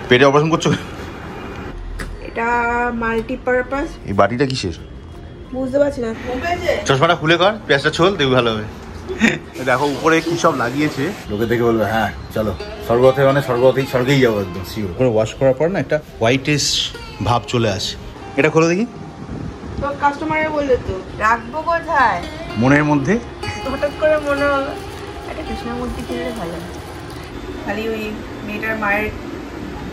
পেটে অপারেশন করছো? এটা মাল্টিপারপাস। এই বাটিটা কিসের বুঝতে পারছি না। চশমাটা খুলে কর, পেঁয়াজটা ছোল, দেখবি ভালো হবে। দেখো উপরে কি সব লাগিয়েছে, লোকে দেখে বলবে হ্যাঁ চলো স্বর্গতে, মানে স্বর্গেই যাবো একদম শিওর। উপরে ওয়াশ করার পর না একটা হোয়াইটিশ ভাব চলে আসে। এটা খোলো দেখি। তো কাস্টমারে বললে তো রাখবো কোথায়? মনের মধ্যে। হঠাৎ করে মনে হলো একটা কৃষ্ণের মূর্তি কিনলে ভালো। খালি ওই মেয়েটার মায়ের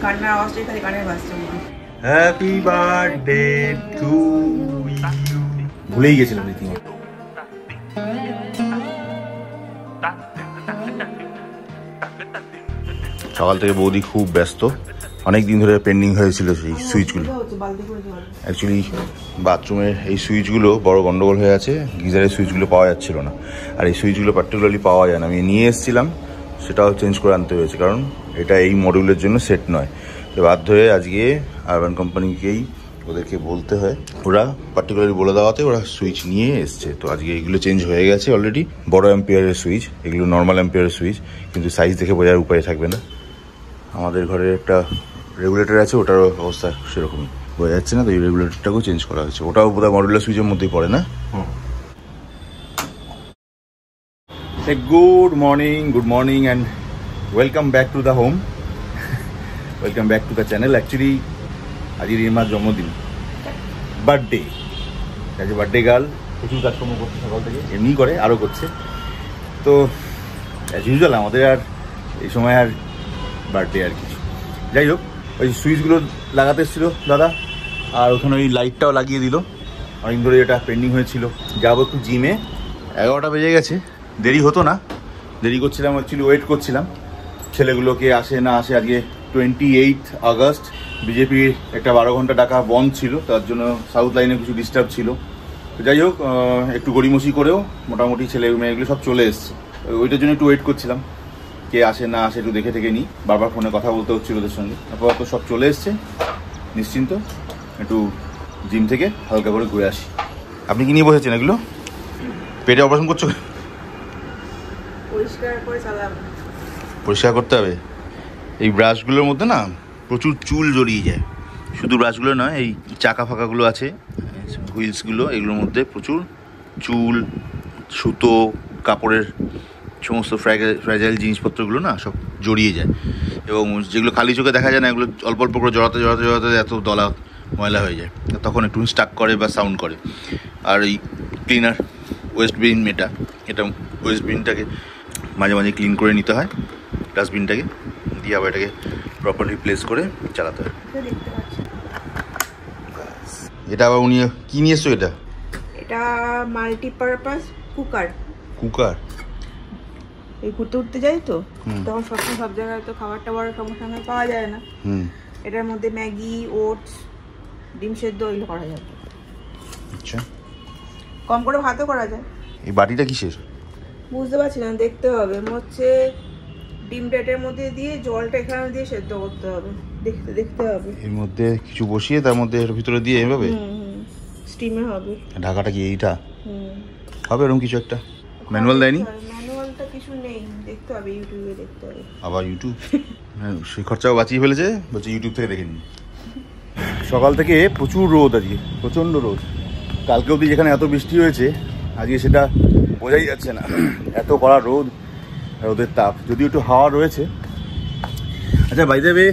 কান্নার আওয়াজটাই খালি কানের বাজছে। Happy birthday to you. ভুলেই গেছিলাম রীতিমতো। সকাল থেকে বৌদি খুব ব্যস্ত, অনেক দিন ধরে পেন্ডিং হয়েছিল সেই সুইচগুলো। অ্যাকচুয়ালি বাথরুমের এই সুইচগুলো বড় গন্ডগোল হয়ে আছে, গিজারের সুইচগুলো পাওয়া যাচ্ছিল না। আর এই সুইচগুলো পার্টিকুলারলি পাওয়া যায় না, আমি নিয়ে এসেছিলাম, সেটাও চেঞ্জ করে আনতে হয়েছে, কারণ এটা এই মডিউলের জন্য সেট নয়। তো বাধ্য হয়ে আজকে আরবান কোম্পানিকেই ওদেরকে বলতে হয়, ওরা পার্টিকুলারলি বলে দেওয়াতে ওরা সুইচ নিয়ে এসছে। তো আজকে এগুলো চেঞ্জ হয়ে গেছে অলরেডি। বড় অ্যাম্পিয়ারের সুইচ, এগুলো নর্মাল অ্যাম্পিয়ারের সুইচ, কিন্তু সাইজ দেখে বোঝার উপায় থাকবে না। আমাদের ঘরে একটা রেগুলেটর আছে, ওটার অবস্থা সেরকমই, বোঝা যাচ্ছে না। তো এই রেগুলেটরটাকেও চেঞ্জ করা হয়েছে, ওটাও বোধহয় মডুলার সুইচের মধ্যেই পড়ে না। Good morning and welcome back to the home, welcome back to the channel. Actually আজকে রিমার জন্মদিন, বার্থডে। আজ বার্থডে গার্ল, প্রচুর কাজকর্ম করছে সকাল থেকে, এমনি করে আরও করছে। তো অ্যাজ ইউজুয়াল আমাদের আর এই সময় আর বার্থডে আর কিছু। যাই হোক, ওই সুইচগুলো লাগাতে এসেছিল দাদা, আর ওখানে ওই লাইটটাও লাগিয়ে দিল। অনেক ধরে এটা পেন্ডিং হয়েছিল। যাবো একটু জিমে, 11টা বেজে গেছে। দেরি হতো না, দেরি করছিলাম, অ্যাকচুয়ালি ওয়েট করছিলাম ছেলেগুলোকে আসে না আসে। আজকে 28 আগস্ট, বিজেপির একটা 12 ঘন্টা ডাকা বন্ধ ছিল, তার জন্য সাউথ লাইনে কিছু ডিস্টার্ব ছিল। তো যাই হোক, একটু গড়িমসি করেও মোটামুটি ছেলে মেয়েগুলো সব চলে এসছে। ওইটার জন্য একটু ওয়েট করছিলাম, কে আসে না আসে একটু দেখে থেকে নিই। বারবার ফোনে কথা বলতে হচ্ছিল ওদের সঙ্গে। আপাতত সব চলে এসছে, নিশ্চিন্ত। একটু জিম থেকে হালকা করে ঘুরে আসি। আপনি কি নিয়ে বসেছেন এগুলো? পেটে অপারেশন করছো? পরিষ্কার করতে হবে। এই ব্রাশগুলোর মধ্যে না প্রচুর চুল জড়িয়ে যায়। শুধু ব্রাশগুলো নয়, এই চাকা ফাঁকাগুলো আছে, হুইলসগুলো, এগুলোর মধ্যে প্রচুর চুল, সুতো, কাপড়ের সমস্ত ফ্র্যাজাইল জিনিসপত্রগুলো না সব জড়িয়ে যায়। এবং যেগুলো খালি চোখে দেখা যায় না, এগুলো অল্প অল্প করে জড়াতে এত দলা ময়লা হয়ে যায়, তখন একটু স্টাক করে বা সাউন্ড করে। আর এই ক্লিনার ওয়েস্ট বিন, এটা ওয়েস্ট বিনটাকে মাঝে মাঝে ক্লিন করে নিতে হয়, ডাস্টবিনটাকে দিয়ে আবার এটাকে প্রপারলি প্লেস করে চালাতে হয়। এটা আবার উনি কি নিয়ে এসছো? এটা মাল্টিপারপাস কুকার। এই ঘুরতে উঠতে যাই তো, তখন সবসময় সব জায়গায় তো খাবার টাবার সঙ্গে সঙ্গে পাওয়া যায় না। এটার মধ্যে ম্যাগি, ওটস, ডিম সেদ্ধ এগুলো করা যায়। আচ্ছা, কম করে ভাতও করা যায়। এই বাটিটা কিসের বুঝতে পারছি না, দেখতে হবে। হচ্ছে ডিম প্লেটের মধ্যে দিয়ে জলটা এখানে দিয়ে সেদ্ধ করতে হবে, দেখতে হবে। এর মধ্যে কিছু বসিয়ে তার মধ্যে এর ভিতরে দিয়ে এভাবে স্টিমে হবে। ঢাকাটা কি এইটা হবে? এরকম কিছু একটা ম্যানুয়াল দেয়নি? ম্যানুয়ালটা কিছু নেই, দেখতে হবে, ইউটিউবে দেখতে হবে। আবার ইউটিউব? সেই খরচাও বাঁচিয়ে ফেলেছে, বলছে ইউটিউব থেকে দেখে নিন। সকাল থেকে প্রচুর রোদ, আজকে প্রচণ্ড রোদ। কালকে অবধি যেখানে এত বৃষ্টি হয়েছে, আজকে সেটা বোঝাই যাচ্ছে না। এত কড়া রোদ, রোদের তাপ, যদিও একটু হাওয়া রয়েছে। আচ্ছা, বাই দ্য ওয়ে,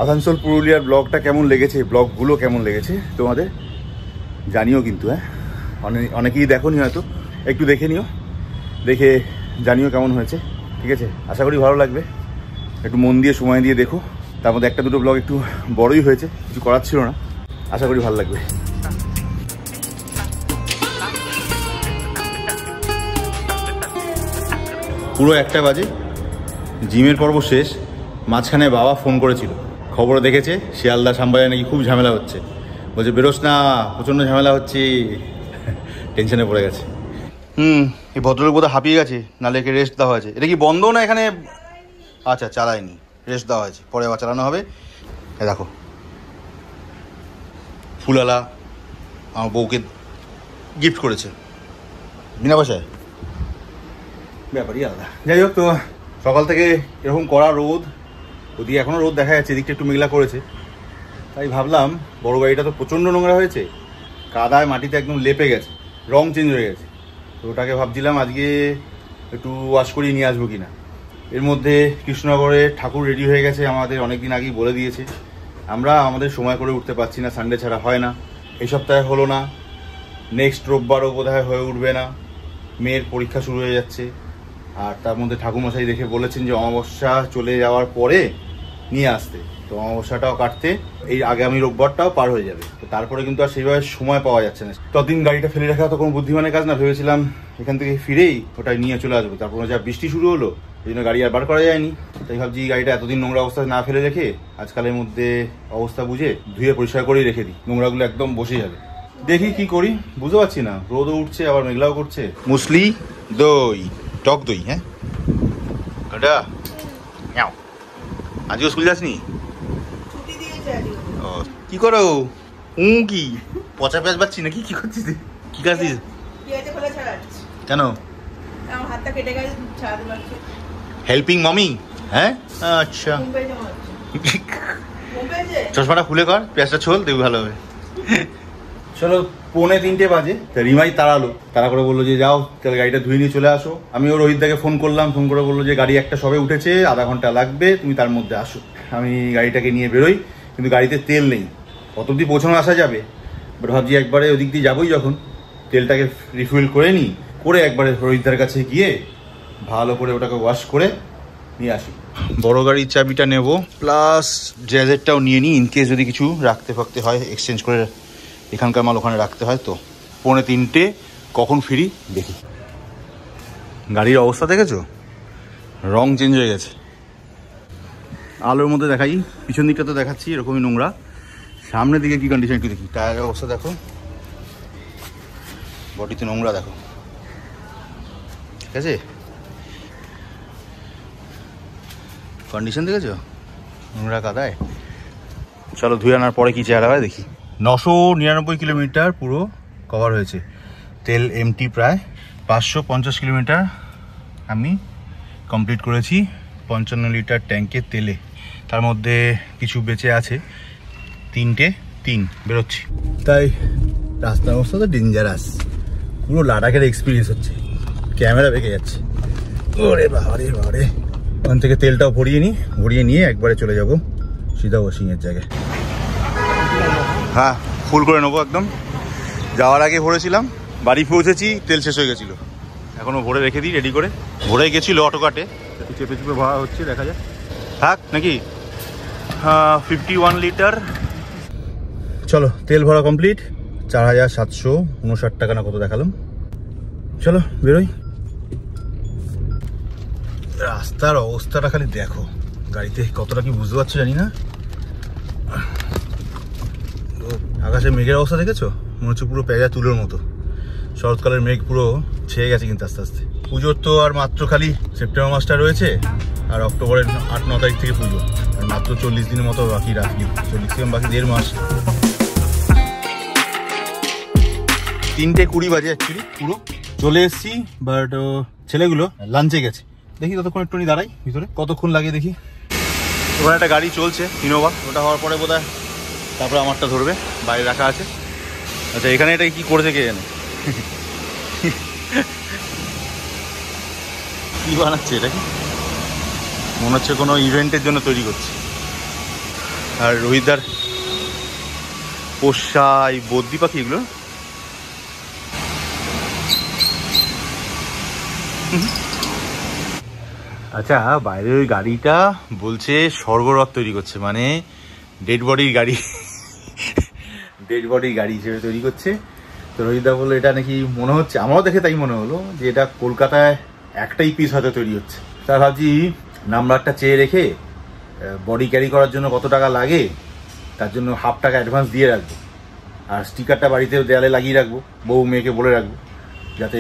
আসানসোল পুরুলিয়ার ব্লগটা কেমন লেগেছে, ব্লগগুলো কেমন লেগেছে তোমাদের জানিও কিন্তু। অনেকেই দেখোনি হয়তো, একটু দেখে নিও, দেখে জানিও কেমন হয়েছে, ঠিক আছে? আশা করি ভালো লাগবে। একটু মন দিয়ে সময় দিয়ে দেখো। তার মধ্যে একটা দুটো ব্লগ একটু বড়ই হয়েছে, কিছু করার ছিল না। আশা করি ভালো লাগবে। পুরো 1টা বাজে, জিমের পর্ব শেষ। মাঝখানে বাবা ফোন করেছিল, খবরে দেখেছে শিয়ালদা শ্যামবাজারে নাকি খুব ঝামেলা হচ্ছে। বলছে বেরোস না, প্রচণ্ড ঝামেলা হচ্ছে। টেনশনে পড়ে গেছে। এই ভদ্রলোক বোধহয় হাঁপিয়ে গেছে, নাহলে একে রেস্ট দেওয়া হয়েছে। এটা কি বন্ধ না এখানে? আচ্ছা, চালায়নি, রেস্ট দেওয়া হয়েছে, পরে আবার চালানো হবে। দেখো, ফুলালা আমার বউকে গিফট করেছে বিনা পয়সায়, ব্যাপারই আলাদা। যাই হোক, তো সকাল থেকে এরকম কড়া রোদ, ওদিকে এখনও রোদ দেখা যাচ্ছে, এদিকটা একটু মেঘলা করেছে। তাই ভাবলাম বড় গাড়িটা তো প্রচণ্ড নোংরা হয়েছে, কাদায় মাটিতে একদম লেপে গেছে, রং চেঞ্জ হয়ে গেছে। তো ওটাকে ভাবছিলাম আজকে একটু ওয়াশ করিয়ে নিয়ে আসবো কিনা। এর মধ্যে কৃষ্ণনগরে ঠাকুর রেডি হয়ে গেছে, আমাদের অনেক দিন আগেই বলে দিয়েছে। আমরা আমাদের সময় করে উঠতে পারছি না, সানডে ছাড়া হয় না। এই সপ্তাহে হলো না, নেক্সট রোববারও বোধহয় হয়ে উঠবে না, মেয়ের পরীক্ষা শুরু হয়ে যাচ্ছে। আর তার মধ্যে ঠাকুরমশাই দেখে বলেছেন যে অমাবস্যা চলে যাওয়ার পরে নিয়ে আসতে। তো অমাবস্যাটাও কাটতে এই আগামী রোববারটাও পার হয়ে যাবে। তো তারপরে কিন্তু আর সেইভাবে সময় পাওয়া যাচ্ছে না। ততদিন গাড়িটা ফেলে রাখা তো কোনো বুদ্ধিমানের কাজ না। ভেবেছিলাম এখান থেকে ফিরেই ওটা নিয়ে চলে আসবো, তারপরে যা বৃষ্টি শুরু হলো এই জন্য গাড়ি আর বার করা যায়নি। তাই ভাবছি গাড়িটা এতদিন নোংরা অবস্থায় না ফেলে রেখে আজকালের মধ্যে অবস্থা বুঝে ধুয়ে পরিষ্কার করেই রেখে দিই, নোংরাগুলো একদম বসে যাবে। দেখি কি করি, বুঝতে পারছি না, রোদও উঠছে আবার মেঘলাও করছে। মুসলি দই, টক দই। হ্যাঁ ওটা আজকেও স্কুল যাসনি? ও কি করো? কি পচা পেঁয়াজ পাচ্ছি নাকি? কি করছিস? কি কাটছিস? কেন? Helping mummy? হ্যাঁ আচ্ছা, চশমাটা খুলে কর, পেঁয়াজটা ছোল, দেখবি ভালো হবে। চলো 2:45 বাজে, রিমাই তাড়ালো, তাড়া করে বললো যে যাও তাহলে গাড়িটা ধুয়ে নিয়ে চলে আসো। আমিও রোহিতদাকে ফোন করলাম, ফোন করে বললো যে গাড়ি একটা সবে উঠেছে, আধা ঘন্টা লাগবে, তুমি তার মধ্যে আসো। আমি গাড়িটাকে নিয়ে বেরোই, কিন্তু গাড়িতে তেল নেই। কত অব্দি পৌঁছানো আসা যাবে, বাট ভাবছি একবারে ওদিক দিয়ে যাবোই যখন, তেলটাকে রিফিল করে নিই, করে একবারে রোহিতদার কাছে গিয়ে ভালো করে ওটাকে ওয়াশ করে নিয়ে আসি। বড় গাড়ির চাবিটা নেব, প্লাস জ্যাজেটটাও নিয়ে নিই, ইনকেস যদি কিছু রাখতে ফাকতে হয়, এক্সচেঞ্জ করে এখানকার মাল ওখানে রাখতে হয়। তো 2:45 কখন ফিরি দেখি। গাড়ির অবস্থা দেখেছো, রং চেঞ্জ হয়ে গেছে। আলোর মধ্যে দেখাই, পিছন দিকটা তো দেখাচ্ছি এরকমই নোংরা, সামনের দিকে কি কন্ডিশন একটু দেখি। টায়ারের অবস্থা দেখো, বডিতে নোংরা দেখো, ঠিক আছে কন্ডিশন দেখেছো, নোংরা কাদায়। চলো ধুয়ে আনার পরে কি চেহারা হয় দেখি। 999 কিলোমিটার পুরো কভার হয়েছে, তেল এমটি প্রায় 550 কিলোমিটার আমি কমপ্লিট করেছি 55 লিটার ট্যাঙ্কের তেলে। তার মধ্যে কিছু বেঁচে আছে, 3 বেরোচ্ছি। তাই রাস্তার অবস্থা তো ডেঞ্জারাস, পুরো লাদাখের এক্সপিরিয়েন্স হচ্ছে, ক্যামেরা বেঁকে যাচ্ছে। ওরে বাবারে বাবারে, ওখান থেকে তেলটাও ভরিয়ে নিয়ে একবারে চলে যাব সিধা ওয়াশিংয়ের জায়গায়। হ্যাঁ ফুল করে নেবো একদম। যাওয়ার আগে ভরেছিলাম, বাড়ি পৌঁছেছি তেল শেষ হয়ে গেছিলো, এখনও ভরে রেখে দিই রেডি করে। ভরে গেছিলো অটো কাটে, চেপে চেপে ভরা হচ্ছে, দেখা যায় থাক নাকি। 51 লিটার। চলো তেল ভরা কমপ্লিট, 4759 টাকা না কত দেখালাম। চলো বেরোই। রাস্তার অবস্থাটা খালি দেখো, গাড়িতে কতটা কি বুঝতে পারছো জানি না। আকাশে মেঘের অবস্থা দেখেছো, মনে হচ্ছে পুরো পেঁজা তুলোর মতো। শরৎকালের মেঘ পুরো ছেয়ে গেছে কিন্তু আস্তে আস্তে। পুজোর তো আর মাত্র খালি সেপ্টেম্বর মাসটা রয়েছে, আর অক্টোবরের 8-9 তারিখ থেকে পুজো, আর মাত্র 40 দিনের মতো বাকি রাখলি, 40 দিন বাকি 1.5 মাস। 3:20 বাজে অ্যাকচুয়ালি, পুরো চলে এসছি। বাট ছেলেগুলো লাঞ্চে গেছে, দেখি ততক্ষণ একটুখানি দাঁড়াই ভিতরে, কতক্ষণ লাগে দেখি। ওখানে একটা গাড়ি চলছে ইনোভা, ওটা হওয়ার পরে বোধহয় তারপরে আমারটা ধরবে, বাইরে রাখা আছে। আচ্ছা এখানে এটা কি করেছে কে জানে, কি বানাচ্ছে এটা, কি মনে হচ্ছে কোনো ইভেন্টের জন্য তৈরি করছে। আর রোহিতদার পোষা এই বদ্যি পাখি এগুলো, আচ্ছা বাইরে ওই গাড়িটা বলছে স্বর্গরথ তৈরি করছে, মানে ডেড বডির গাড়ি, ডেড বডির গাড়ি হিসেবে তৈরি করছে। তো রোহিতদা বললো এটা নাকি মনে হচ্ছে, আমারও দেখে তাই মনে হলো যে এটা কলকাতায় একটাই পিস হয়তো তৈরি হচ্ছে। তার ভাবছি নাম্বারটা চেয়ে রেখে বডি ক্যারি করার জন্য কত টাকা লাগে তার জন্য হাফ টাকা অ্যাডভান্স দিয়ে রাখবো, আর স্টিকারটা বাড়িতে দেয়ালে লাগিয়ে রাখবো, বউ মেয়েকে বলে রাখবো, যাতে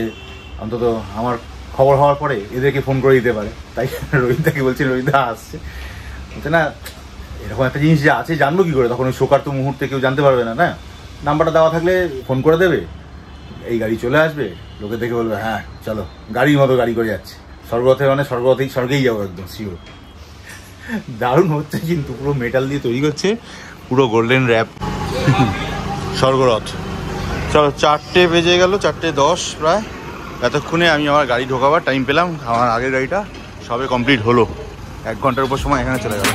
অন্তত আমার খবর হওয়ার পরে এদেরকে ফোন করে দিতে পারে। তাই রোহিতদাকে বলছি, রোহিতদা আসছে, বলছে না এরকম একটা জিনিস যে আছে জানবো কি করে, তখন ওই শোকার তো মুহূর্তে কেউ জানতে পারবে না, না নাম্বারটা দেওয়া থাকলে ফোন করে দেবে, এই গাড়ি চলে আসবে, লোকে দেখে বলবে হ্যাঁ চলো গাড়ির মতো গাড়ি করে যাচ্ছে, স্বর্গরথে মানে স্বর্গেই যাবো একদম শিওর। দারুণ হচ্ছে কিন্তু, পুরো মেটাল দিয়ে তৈরি করছে, পুরো গোল্ডেন র্যাপ। স্বর্গরথ। চলো 4টে বেজে গেল, 4:10 প্রায়। এতক্ষণে আমি আমার গাড়ি ঢোকাবার টাইম পেলাম। আমার আগের গাড়িটা সবে কমপ্লিট হলো, 1 ঘন্টার উপর সময় এখানে চলে গেল।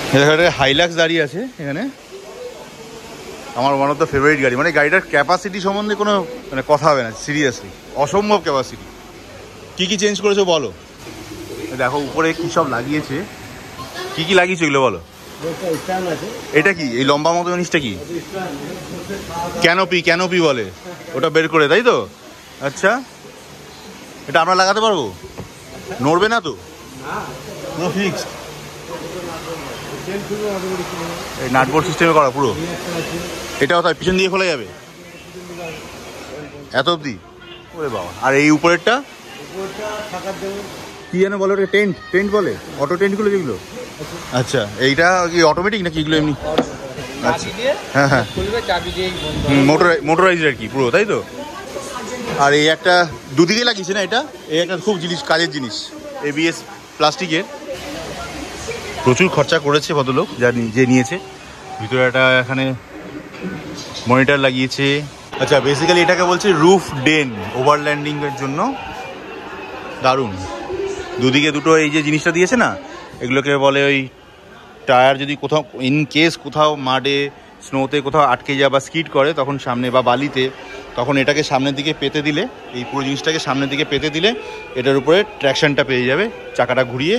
ঠিক আছে, হাইলাক্স দাঁড়িয়ে আছে এখানে, আমার ওয়ান অফ দ্য ফেভারিট গাড়ি। মানে গাড়িটার ক্যাপাসিটি সম্বন্ধে কোনো মানে কথা হবে না, সিরিয়াসলি অসম্ভব ক্যাপাসিটি। কি কি চেঞ্জ করেছো বলো? দেখো উপরে কি সব লাগিয়েছে, কি কি লাগিয়েছে এগুলো বলো। এটা কি এই লম্বা মতো জিনিসটা কি? ক্যানোপি বলে ওটা, বের করে, তাই তো? আচ্ছা, এটা আমরা লাগাতে পারবো? নড়বে না তো? পুরো ফিক্সড? এই নাটবোর্ড সিস্টেমে করা পুরো? এটাও তাই পিছন দিয়ে খোলা যাবে এত অবধি? ওরে বাবা। আর এই উপরেরটা কি যেন বলে, ওটা টেন্ট বলে, অটো টেন্টগুলো যেগুলো? আচ্ছা, এইটা কি অটোমেটিক নাকি এগুলো এমনি? আচ্ছা, হ্যাঁ হ্যাঁ, মোটরাইজড আর কি পুরো, তাই তো? আর এই একটা দুদিকে লাগিয়েছে না, এটা এই একটা খুব কাজের জিনিস, ABS প্লাস্টিকের। প্রচুর খরচা করেছে ভদ্রলোক যে নিয়েছে। ভিতরে একটা এখানে মনিটর লাগিয়েছে। আচ্ছা, বেসিক্যালি এটাকে বলছে রুফ ডেন, ওভারল্যান্ডিং এর জন্য। দারুণ। দুদিকে দুটো এই যে জিনিসটা দিয়েছে না, এগুলোকে বলে ওই টায়ার যদি কোথাও ইন কেস কোথাও মাডে স্নোতে কোথাও আটকে যায় বা স্কিড করে তখন সামনে, বা বালিতে, তখন এটাকে সামনের দিকে পেতে দিলে, এই পুরো জিনিসটাকে সামনের দিকে পেতে দিলে এটার উপরে ট্র্যাকশনটা পেয়ে যাবে, চাকাটা ঘুরিয়ে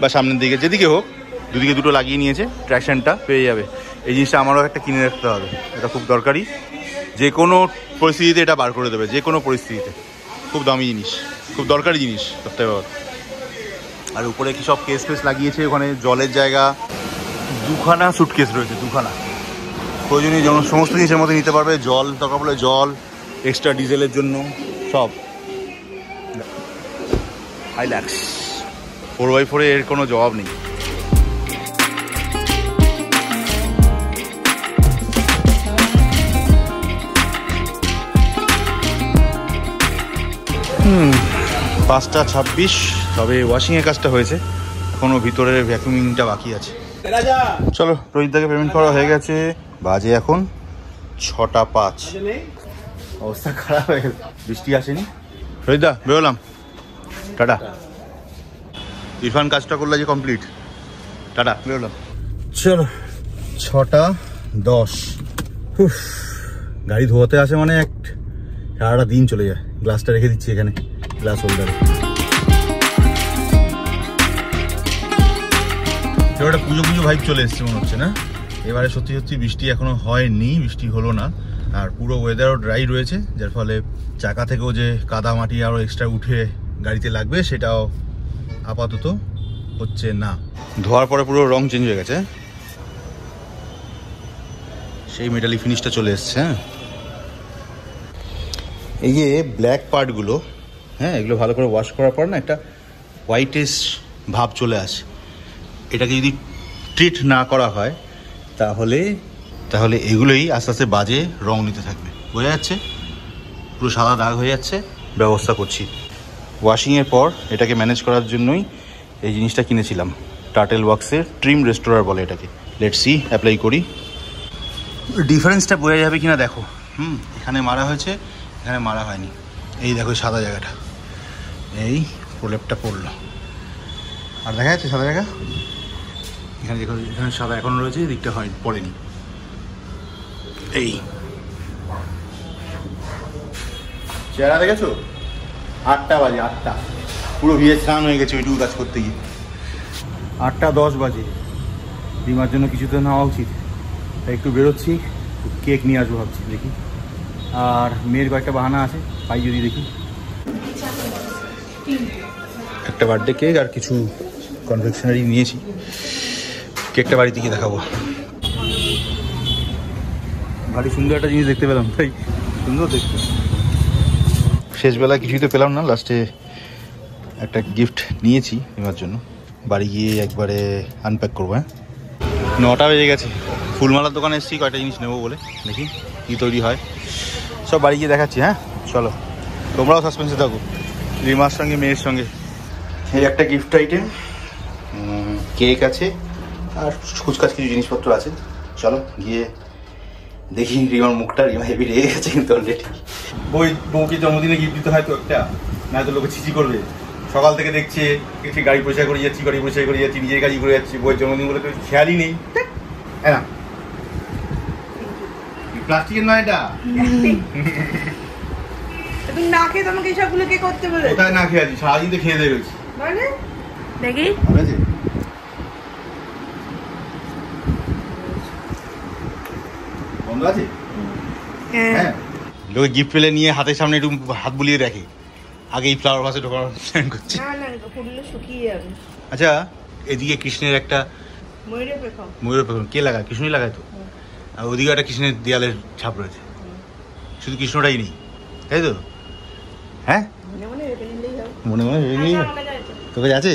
বা সামনের দিকে যেদিকে হোক, দুদিকে দুটো লাগিয়ে নিয়েছে, ট্র্যাকশনটা পেয়ে যাবে। এই জিনিসটা আমারও একটা কিনে রাখতে হবে, এটা খুব দরকারি। যে কোনো পরিস্থিতিতে এটা বার করে দেবে, যে কোনো পরিস্থিতিতে। খুব দামি জিনিস, খুব দরকারি জিনিস সপ্তাহে ব্যাপার। আর উপরে কি সব কেস লাগিয়েছে, ওখানে জলের জায়গা, 2খানা সুটকেস রয়েছে, 2খানা। প্রয়োজনীয় সমস্ত জিনিসের মধ্যে নিতে পারবে, জল দরকার পড়লে জল, এক্সট্রা ডিজেলের জন্য সব। হাইলাক্স 4x4 এর কোনো জবাব নেই। 5:26, তবে ওয়াশিংয়ের কাজটা হয়েছে, এখনও ভিতরের ভ্যাকুমিংটা বাকি আছে। চলো, রোহিতদাকে পেমেন্ট করা হয়ে গেছে। বাজে এখন 6:05। অবস্থা খারাপ হয়ে গেছে, বৃষ্টি আসেনি। রোহিতদা বেরোলাম, টাটা। ইরফান কাজটা করলো যে কমপ্লিট, টাটা, বেরোলাম। চলো 6:10। গাড়ি ধোয়াতে আসে মানে সারাটা দিন চলে যায়। গ্লাসটা রেখে দিচ্ছি এখানে, গ্লাস হোল্ডারে। এবারে পুজো ভাইব চলে এসছে মনে হচ্ছে না? এবারে সত্যি বৃষ্টি এখনো হয়নি, বৃষ্টি হলো না। আর পুরো ওয়েদারও ড্রাই রয়েছে, যার ফলে চাকা থেকেও যে কাদা মাটি আরও এক্সট্রা উঠে গাড়িতে লাগবে সেটাও আপাতত হচ্ছে না। ধোয়ার পরে পুরো রং চেঞ্জ হয়ে গেছে, সেই মেটালিক ফিনিশটা চলে এসছে। এই যে ব্ল্যাক পার্টগুলো, হ্যাঁ, এগুলো ভালো করে ওয়াশ করার পর না একটা হোয়াইটিশ ভাব চলে আসে। এটাকে যদি ট্রিট না করা হয় তাহলে এগুলোই আস্তে আস্তে বাজে রং নিতে থাকবে। বোঝা যাচ্ছে? পুরো সাদা দাগ হয়ে যাচ্ছে। ব্যবস্থা করছি ওয়াশিংয়ের পর। এটাকে ম্যানেজ করার জন্যই এই জিনিসটা কিনেছিলাম, টার্টেল ওয়ার্কসের ট্রিম রেস্টোরার বলে এটাকে। লেটস সি, অ্যাপ্লাই করি, ডিফারেন্সটা বোঝা যাবে কিনা। দেখো, এখানে মারা হয়েছে, এখানে মারা হয়নি। এই দেখো সাদা জায়গাটা, এই প্রলেপটা পড়লো, আর দেখা যাচ্ছে সাদা জায়গা। এখানে দেখো, এখানে সাদা এখনো রয়েছে, দিকটা হয় পড়েনি। এই চেহারা দেখেছো? 8টা বাজে, 8টা, পুরো ভিজে স্নান হয়ে গেছে ওইটুকু কাজ করতে গিয়ে। 8:10 বাজে। ডিমার জন্য কিছু তো নেওয়া উচিত, তাই একটু বেরোচ্ছি, কেক নিয়ে আসবো ভাবছি, দেখি। আর মেয়ের কয়েকটা বাহানা আছে, পাই যদি দেখি। একটা বার্থডে কেক আর কিছু কনফেকশনারি নিয়েছি, কেকটা বাড়িতে গিয়ে দেখাবো। ভারী সুন্দর একটা জিনিস দেখতে পেলাম, তাই সুন্দর দেখতে। শেষবেলা কিছুই তো পেলাম না, লাস্টে একটা গিফট নিয়েছি নেওয়ার জন্য। বাড়ি গিয়ে একবারে আনপ্যাক করবো। 9টা বেজে গেছে। ফুলমালার দোকানে এসেছি কয়েকটা জিনিস নেবো বলে, দেখি কী তৈরি হয়। সব বাড়ি গিয়ে দেখাচ্ছি। হ্যাঁ চলো, তোমরাও সাসপেন্সে থাকো রিমার সঙ্গে মেয়ের সঙ্গে। এই একটা গিফট আইটেম, কেক আছে আর কুচকাচ কিছু জিনিসপত্র আছে। চলো গিয়ে দেখি রিমার মুখটা। রিমা হেভি রেগে গেছে কিন্তু অলরেডি। বউকে জন্মদিনে গিফট দিতে হয় তো একটা, না তো লোকে ছিচি করবে। সকাল থেকে দেখছে কিছু গাড়ি পরিষ্কার করে যাচ্ছি, গাড়ি পরিষ্কার করে যাচ্ছি, নিজের কাজই করে যাচ্ছি, বউয়ের জন্মদিন বলে কিছু খেয়ালই নেই। হ্যাঁ প্লাস্টিকের নয় এটা। তুমি না খেয়ে তোমাকে সবগুলো কে করতে বলে? কোথায় না খেয়ে আছি, সারাদিন তো খেয়ে দেবে। মানে দেখি বন্ধ আছে। হ্যাঁ লোকে গিফট পেলে নিয়ে হাতের সামনে একটু হাত বুলিয়ে রাখে, আগে এই ফ্লাওয়ার ভাসে ঢোকানোর প্ল্যান করছে। না না ফুলগুলো শুকিয়ে যাবে। আচ্ছা এদিকে কৃষ্ণের একটা ময়ূরের পেখম কে লাগায়? কৃষ্ণই লাগায় তো। আর ওদিকে একটা কৃষ্ণের দেয়ালের ছাপ রয়েছে, শুধু কৃষ্ণটাই নেই তাই তো? হ্যাঁ মনে মনে তোকে আছে।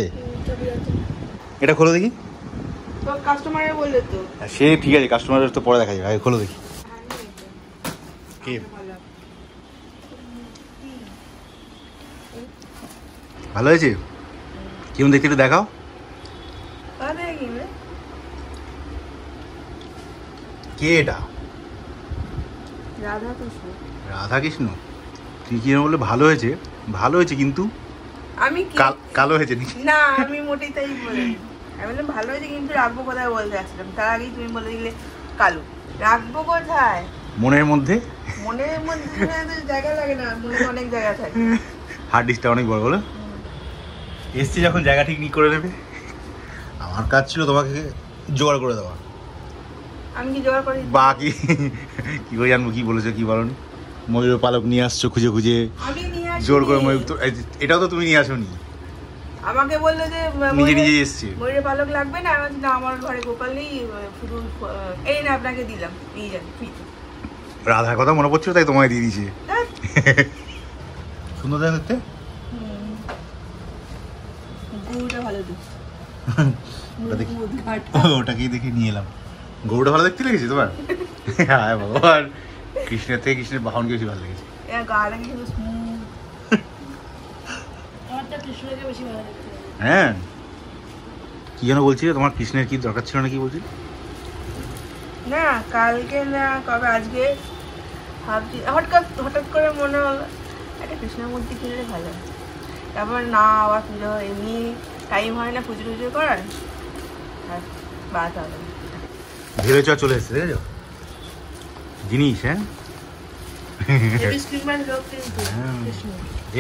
এটা খোলো দেখি। কাস্টমারে বললে তো সে ঠিক আছে, কাস্টমারের তো পরে দেখা যাবে, আগে খোলো দেখি। ভালো হয়েছে? কেমন দেখতে একটু দেখাও। কে এটা? রাধা কৃষ্ণ। তুই কি বললে ভালো হয়েছে? ভালো হয়েছে কিন্তু আমি কালো হয়েছে না, আমি মোটেই তাই বলি। আমি বললাম ভালো হয়েছে কিন্তু রাখবো কোথায় বলতে আসছিলাম, তার আগেই তুমি বলে দিলে কালো। রাখবো কোথায়? মনের মধ্যে। মনের মধ্যে জায়গা লাগে না, মনে অনেক জায়গা থাকে। হার্ড ডিস্কটা অনেক বড় বলো। এসছি যখন জায়গা ঠিক করে নেবে। আমার কাজ ছিল তোমাকে জোগাড় করে দেওয়া। আমি কি জোগাড় করি? বাকি কি করে জানবো কি বলেছো কি বলনি? ময়ূরের পালক নিয়ে আসছো খুঁজে খুঁজে, জোর করে ময়ূর। তো এটাও তো তুমি নিয়ে আসোনি, আমাকে বললো যে নিজে নিজে এসছি। ময়ূরের পালক লাগবে না। আমি বলছি না, আমার ঘরে গোপাল নেই, শুধু এই না আপনাকে দিলাম, নিয়ে যান ফ্রিতে। রাধার কথা মনে পড়ছিল তাই তোমায় দিয়ে দিয়েছে। সুন্দর দেখা দেখতে। ওটাকেই দেখে নিয়ে এলাম। গরুটা ভালো দেখতে লেগেছে তোমার? হ্যাঁ ভগবান, কৃষ্ণের থেকে কৃষ্ণের বাহনকে বেশি ভালো লেগেছে। হ্যাঁ কি যেন বলছিলে, তোমার কৃষ্ণের কি দরকার ছিল না কি বলছিল? না কালকে না কবে আজকে ভাবছি, হঠাৎ করে মনে হলো একটা কৃষ্ণের মূর্তি কিনলে ভালো হয়। তারপর না আবার পুজো, এমনি টাইম হয় না পুজো টুজো করার, আর বাদ হবে না। ধীরে চলে এসছে দেখেছো জিনিস। হ্যাঁ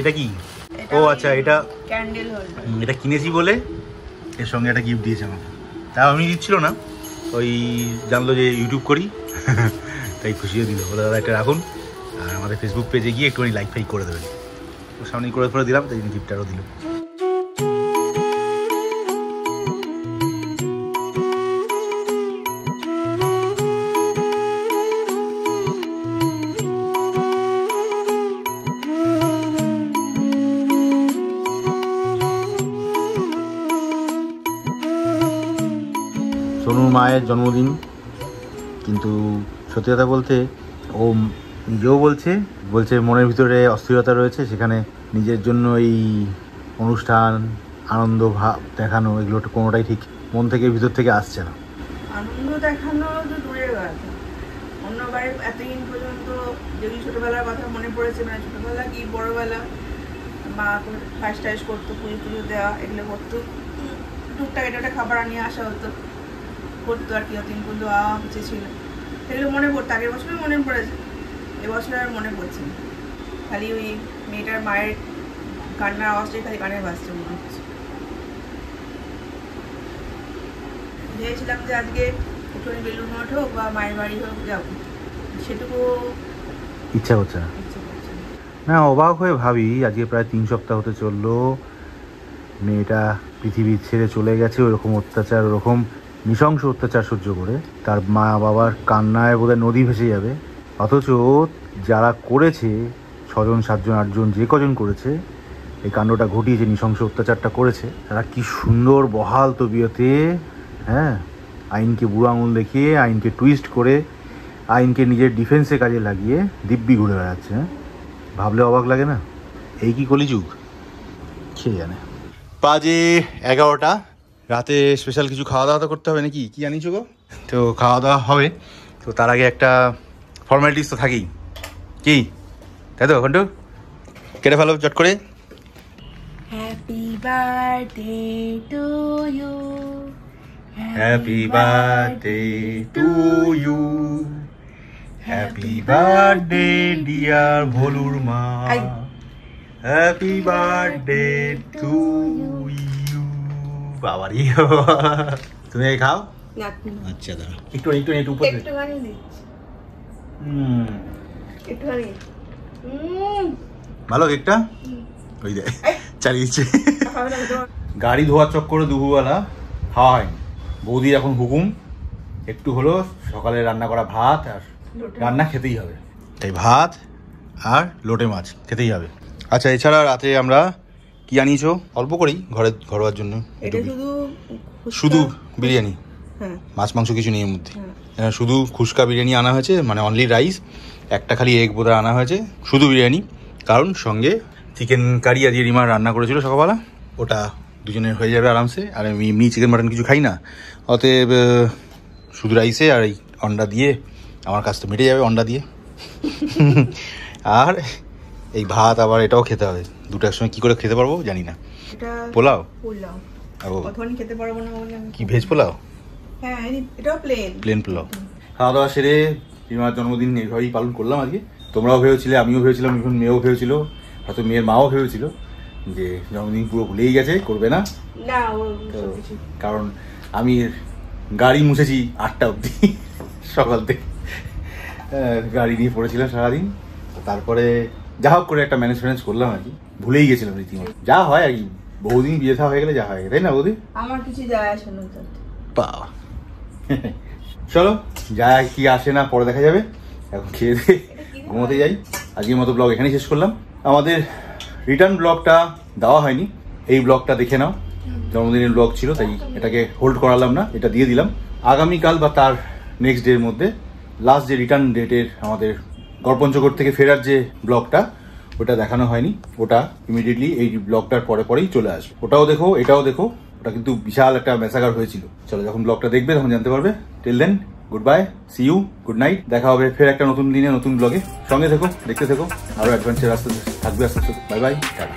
এটা কি? ও আচ্ছা, এটা ক্যান্ডেল হোল্ডার। এটা কিনেছি বলে এর সঙ্গে একটা গিফট দিয়েছে আমাকে। তাও আমি দিচ্ছিল না, ওই জানলো যে ইউটিউব করি তাই খুশিও দিল। ওরা দাদা একটা রাখুন, আর আমাদের ফেসবুক পেজে গিয়ে একটুখানি লাইক ফাইক করে দেবেন। ওর সামনে করে ফেলে দিলাম, তাই গিফটটারও দিল। সোনুর মায়ের জন্মদিন, কিন্তু সত্যি কথা বলতে ও নিজেও বলছে মনের ভিতরে অস্থিরতা রয়েছে, সেখানে নিজের জন্য এই অনুষ্ঠান আনন্দ ভাব দেখানো এগুলো কোনোটাই ঠিক মন থেকে ভিতর থেকে আসছে না। আনন্দ দেখানো তো দূরের কথা, অন্যবারে এতদিন পর্যন্ত যেগুলি ছোটোবেলার কথা মনে পড়েছে, মানে ছোটোবেলা কি বড়োবেলা মা ফার্স্ট টাইস করতো, পুজো দেওয়া এগুলো করতো, টুকটাক এটা একটা খাবার নিয়ে আসা হতো, করতো আর কি। অতদিন পর্যন্ত কিছু ছিল, সেগুলো মনে পড়তো। আগের বছরও মনে পড়েছে, এবছর আর মনে পড়ছে না। খালি ওই মেয়েটার মায়ের কান্নার আওয়াজটাই খালি কানে বাজছে মনে হচ্ছে। ভেবেছিলাম যে আজকে একটুখানি বেলুন মঠ হোক বা মায়ের বাড়ি হোক যাবো, সেটুকু ইচ্ছা করছে না। না অবাক হয়ে ভাবি, আজকে প্রায় 3 সপ্তাহ হতে চললো মেয়েটা পৃথিবী ছেড়ে চলে গেছে। ওরকম অত্যাচার, ওরকম নৃশংস অত্যাচার সহ্য করে তার মা বাবার কান্নায় বোধহয় নদী ভেসে যাবে। অথচ যারা করেছে, 6 জন 7 জন 8 জন যে কজন করেছে এই কাণ্ডটা ঘটিয়েছে, নৃশংস অত্যাচারটা করেছে, তারা কি সুন্দর বহাল তবিয়তে, হ্যাঁ, আইনকে বুড়ো আঙুল দেখিয়ে, আইনকে টুইস্ট করে আইনকে নিজের ডিফেন্সে কাজে লাগিয়ে দিব্যি ঘুরে বেড়াচ্ছে। ভাবলে অবাক লাগে না? এই কি কলিযুগ, খেয়ে জানে। বাজে 11টা, রাতে স্পেশাল কিছু খাওয়া দাওয়া তো করতে হবে নাকি? কি জানিস গো? তো খাওয়া দাওয়া হবে, তো তার আগে একটা ফর্মালিটিস তো থাকেই, কি তাই তো? ঘন্টু কেটে ফেলো চট করে। Happy birthday to you, happy birthday to you, happy birthday dear ভলুর মা, হ্যাপি বার্থডে টু ইউ। বাবারি, তুমি খাও। আচ্ছা দাঁড়া, একটু একটু একটু উপরে একটুখানি দিচ্ছি, একটুখানি। ভালো কেকটা, ওই দেখ চালিয়েছে। গাড়ি ধোয়ার চক্করে দুপুরবেলা খাওয়া হয়নি। বৌদির এখন হুকুম, একটু হলো সকালে রান্না করা ভাত আর রান্না খেতেই হবে, তাই ভাত আর লোটে মাছ খেতেই হবে। আচ্ছা, এছাড়া রাতে আমরা কি আনিয়েছো? অল্প করেই ঘরোয়ার জন্য, এটা শুধু বিরিয়ানি, মাছ মাংস কিছু নেই এর মধ্যে। শুধু খুশকা বিরিয়ানি আনা হয়েছে, মানে অনলি রাইস, একটা খালি এগ বোধহয় আনা হয়েছে, শুধু বিরিয়ানি। কারণ সঙ্গে চিকেন কারি আজকে রিমা রান্না করেছিল সকালবেলা, ওটা দুজনের হয়ে যাবে আরামসে। আর আমি এমনি চিকেন মাটন কিছু খাই না, অতএব শুধু রাইসে আর এই অন্ডা দিয়ে আমার কাজ তো মিটে যাবে, অন্ডা দিয়ে। আর এই ভাত আবার এটাও খেতে হবে, দুটো একসঙ্গে কী করে খেতে পারবো জানি না। পোলাও, খেতে পারবো না বলে কি ভেজ পোলাও? হ্যাঁ, এটাও প্লেন পোলাও। খাওয়া দাওয়া সেরে রিমার জন্মদিন এইভাবেই পালন করলাম আজকে। তোমরাও ভেবেছিলে, আমিও ভেবেছিলাম, এখন মেয়েও ভেবেছিল, হয়তো মেয়ের মাও ভেবেছিল যে জন্মদিন পুরো ভুলেই গেছে, করবে না। কারণ আমি গাড়ি মুছেছি 8টা অবধি, সকাল থেকে গাড়ি নিয়ে পড়েছিলাম সারাদিন। তারপরে যা হোক করে একটা ম্যানেজ করলাম আর কি, ভুলেই গেছিলাম রীতিমতো। যা হয় আর কি, বহুদিন বিয়ে থা হয়ে গেলে যা হয়, তাই না বৌদি? আমার কিছু যায় আসে না। বাবা, চলো যা কি আসে না পরে দেখা যাবে, এখন খেয়ে দিয়ে ঘুমোতে যাই। আজকের মতো ব্লগ এখানেই শেষ করলাম। আমাদের রিটার্ন ব্লগটা দেওয়া হয়নি, এই ব্লগটা দেখে নাও, জন্মদিনের ব্লগ ছিল তাই এটাকে হোল্ড করালাম না, এটা দিয়ে দিলাম। আগামীকাল বা তার নেক্সট ডের মধ্যে লাস্ট যে রিটার্ন ডেটের আমাদের গড়পঞ্চকোট থেকে ফেরার যে ব্লগটা, ওটা দেখানো হয়নি, ওটা ইমিডিয়েটলি এই ব্লগটার পরেই চলে আসবে। ওটাও দেখো, এটাও দেখো, ওটা কিন্তু বিশাল একটা মেসাগার হয়েছিল। চলো, যখন ব্লগটা দেখবে তখন জানতে পারবে। Till then, good bye, see you, good night. দেখা হবে ফের একটা নতুন দিনে নতুন ব্লগে। সঙ্গে থেকো, দেখতে থেকো, আরো অ্যাডভেঞ্চার আসতে থাকবে আস্তে আস্তে। Bye bye, tata.